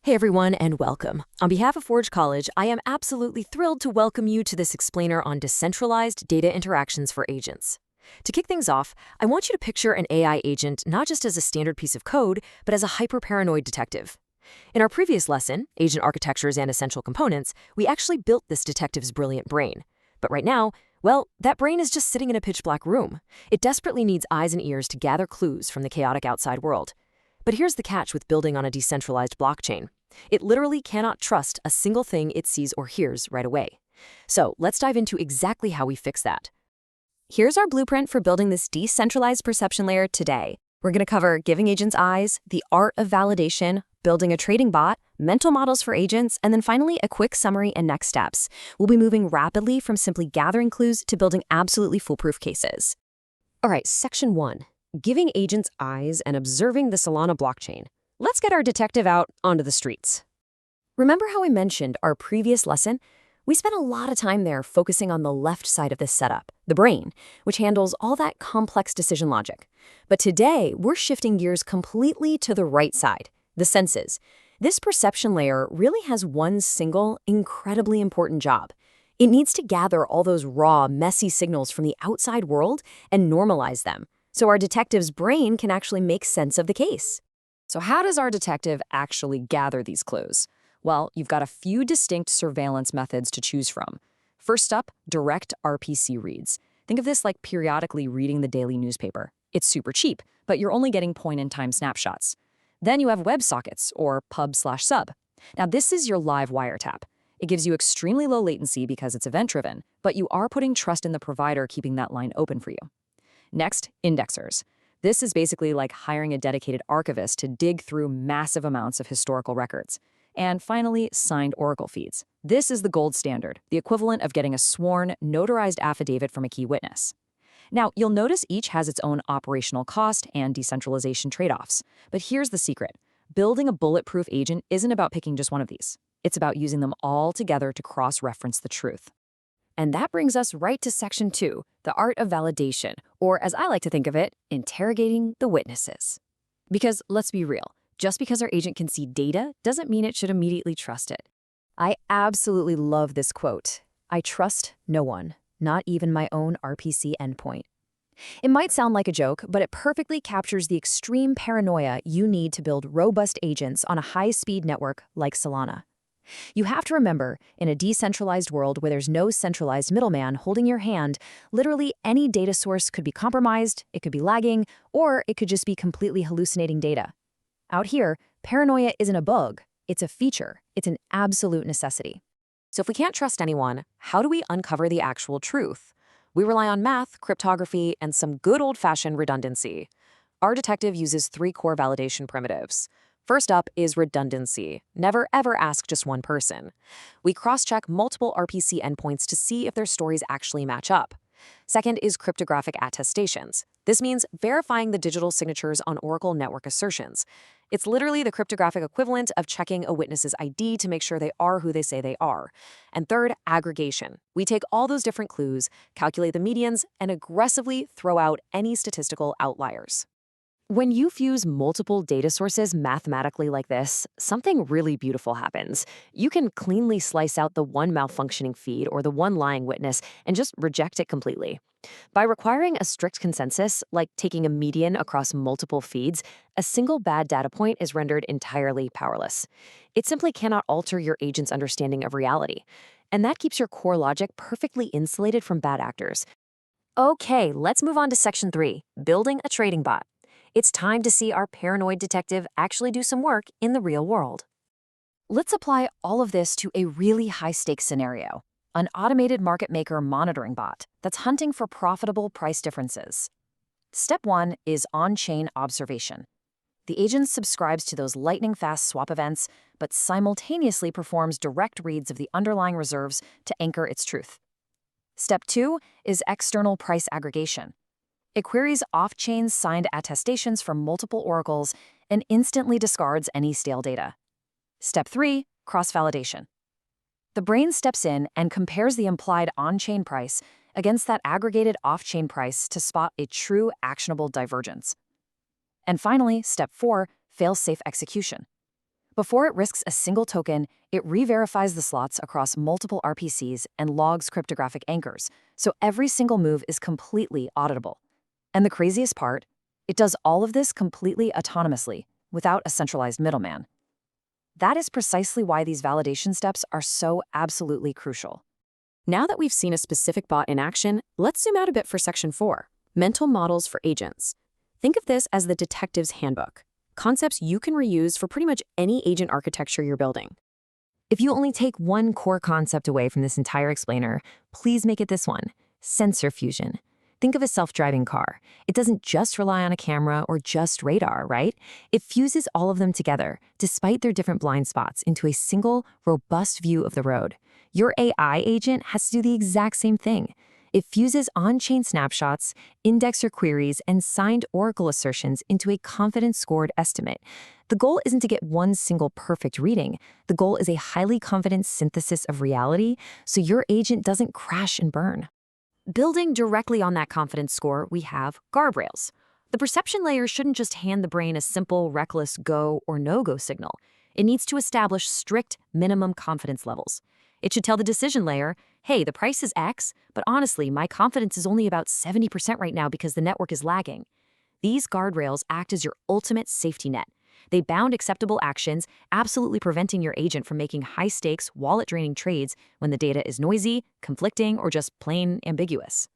Hey everyone, and welcome. On behalf of Forge College, I am absolutely thrilled to welcome you to this explainer on decentralized data interactions for agents. To kick things off, I want you to picture an AI agent not just as a standard piece of code, but as a hyper-paranoid detective. In our previous lesson, Agent Architectures and Essential Components, we actually built this detective's brilliant brain. But right now, well, that brain is just sitting in a pitch-black room. It desperately needs eyes and ears to gather clues from the chaotic outside world. But here's the catch with building on a decentralized blockchain. It literally cannot trust a single thing it sees or hears right away. So let's dive into exactly how we fix that. Here's our blueprint for building this decentralized perception layer today. We're going to cover giving agents eyes, the art of validation, building a trading bot, mental models for agents, and then finally a quick summary and next steps. We'll be moving rapidly from simply gathering clues to building absolutely foolproof cases. All right, section 1. Giving agents eyes and observing the Solana blockchain. Let's get our detective out onto the streets. Remember how I mentioned our previous lesson? We spent a lot of time there focusing on the left side of this setup, the brain, which handles all that complex decision logic. But today, we're shifting gears completely to the right side, the senses. This perception layer really has one single, incredibly important job. It needs to gather all those raw, messy signals from the outside world and normalize them, so our detective's brain can actually make sense of the case. So how does our detective actually gather these clues? Well, you've got a few distinct surveillance methods to choose from. First up, direct RPC reads. Think of this like periodically reading the daily newspaper. It's super cheap, but you're only getting point-in-time snapshots. Then you have websockets, or pub/sub. Now this is your live wiretap. It gives you extremely low latency because it's event-driven, but you are putting trust in the provider keeping that line open for you. Next, indexers. This is basically like hiring a dedicated archivist to dig through massive amounts of historical records. And finally, signed Oracle feeds. This is the gold standard, the equivalent of getting a sworn, notarized affidavit from a key witness. Now, you'll notice each has its own operational cost and decentralization trade-offs. But here's the secret. Building a bulletproof agent isn't about picking just one of these. It's about using them all together to cross-reference the truth. And that brings us right to section 2, the art of validation, or as I like to think of it, interrogating the witnesses. Because let's be real, just because our agent can see data doesn't mean it should immediately trust it. I absolutely love this quote. I trust no one, not even my own RPC endpoint. It might sound like a joke, but it perfectly captures the extreme paranoia you need to build robust agents on a high-speed network like Solana. You have to remember, in a decentralized world where there's no centralized middleman holding your hand, literally any data source could be compromised, it could be lagging, or it could just be completely hallucinating data. Out here, paranoia isn't a bug, it's a feature, it's an absolute necessity. So if we can't trust anyone, how do we uncover the actual truth? We rely on math, cryptography, and some good old-fashioned redundancy. Our detective uses 3 core validation primitives. First up is redundancy. Never ever ask just one person. We cross-check multiple RPC endpoints to see if their stories actually match up. Second is cryptographic attestations. This means verifying the digital signatures on Oracle network assertions. It's literally the cryptographic equivalent of checking a witness's ID to make sure they are who they say they are. And third, aggregation. We take all those different clues, calculate the medians, and aggressively throw out any statistical outliers. When you fuse multiple data sources mathematically like this, something really beautiful happens. You can cleanly slice out the one malfunctioning feed or the one lying witness and just reject it completely. By requiring a strict consensus, like taking a median across multiple feeds, a single bad data point is rendered entirely powerless. It simply cannot alter your agent's understanding of reality. And that keeps your core logic perfectly insulated from bad actors. Okay, let's move on to section 3, building a trading bot. It's time to see our paranoid detective actually do some work in the real world. Let's apply all of this to a really high-stakes scenario, an automated market maker monitoring bot that's hunting for profitable price differences. Step 1 is on-chain observation. The agent subscribes to those lightning-fast swap events, but simultaneously performs direct reads of the underlying reserves to anchor its truth. Step 2 is external price aggregation. It queries off-chain signed attestations from multiple oracles and instantly discards any stale data. Step 3, cross-validation. The brain steps in and compares the implied on-chain price against that aggregated off-chain price to spot a true actionable divergence. And finally, step 4, fail-safe execution. Before it risks a single token, it re-verifies the slots across multiple RPCs and logs cryptographic anchors, so every single move is completely auditable. And the craziest part, it does all of this completely autonomously, without a centralized middleman. That is precisely why these validation steps are so absolutely crucial. Now that we've seen a specific bot in action, let's zoom out a bit for Section 4, Mental Models for Agents. Think of this as the detective's handbook, concepts you can reuse for pretty much any agent architecture you're building. If you only take one core concept away from this entire explainer, please make it this one: sensor fusion. Think of a self-driving car. It doesn't just rely on a camera or just radar, right? It fuses all of them together, despite their different blind spots, into a single, robust view of the road. Your AI agent has to do the exact same thing. It fuses on-chain snapshots, indexer queries, and signed Oracle assertions into a confidence-scored estimate. The goal isn't to get one single perfect reading. The goal is a highly confident synthesis of reality, so your agent doesn't crash and burn. Building directly on that confidence score, we have guardrails. The perception layer shouldn't just hand the brain a simple, reckless go or no-go signal. It needs to establish strict minimum confidence levels. It should tell the decision layer, hey, the price is X, but honestly, my confidence is only about 70% right now because the network is lagging. These guardrails act as your ultimate safety net. They bound acceptable actions, absolutely preventing your agent from making high-stakes, wallet-draining trades when the data is noisy, conflicting, or just plain ambiguous.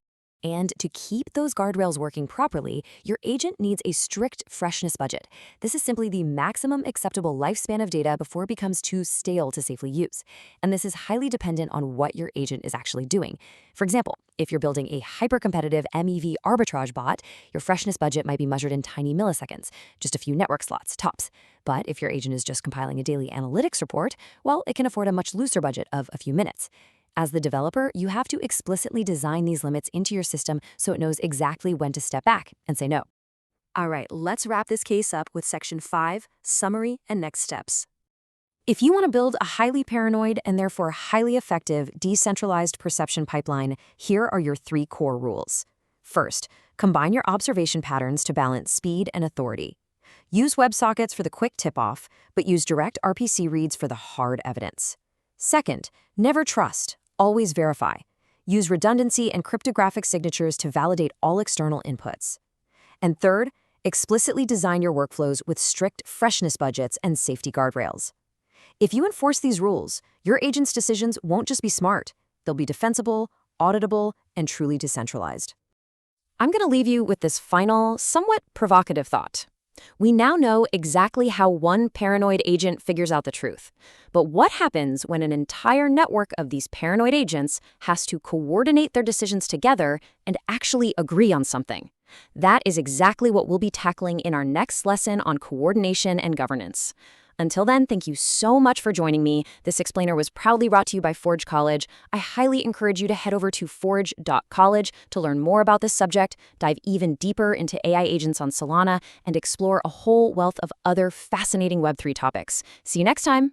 And to keep those guardrails working properly, your agent needs a strict freshness budget. This is simply the maximum acceptable lifespan of data before it becomes too stale to safely use. And this is highly dependent on what your agent is actually doing. For example, if you're building a hyper-competitive MEV arbitrage bot, your freshness budget might be measured in tiny milliseconds, just a few network slots, tops. But if your agent is just compiling a daily analytics report, well, it can afford a much looser budget of a few minutes. As the developer, you have to explicitly design these limits into your system so it knows exactly when to step back and say no. All right, let's wrap this case up with Section 5, Summary and Next Steps. If you want to build a highly paranoid and therefore highly effective decentralized perception pipeline, here are your 3 core rules. First, combine your observation patterns to balance speed and authority. Use WebSockets for the quick tip-off, but use direct RPC reads for the hard evidence. Second, never trust. Always verify. Use redundancy and cryptographic signatures to validate all external inputs. And third, explicitly design your workflows with strict freshness budgets and safety guardrails. If you enforce these rules, your agent's decisions won't just be smart. They'll be defensible, auditable, and truly decentralized. I'm going to leave you with this final, somewhat provocative thought. We now know exactly how one paranoid agent figures out the truth. But what happens when an entire network of these paranoid agents has to coordinate their decisions together and actually agree on something? That is exactly what we'll be tackling in our next lesson on coordination and governance. Until then, thank you so much for joining me. This explainer was proudly brought to you by Forge College. I highly encourage you to head over to forge.college to learn more about this subject, dive even deeper into AI agents on Solana, and explore a whole wealth of other fascinating Web3 topics. See you next time.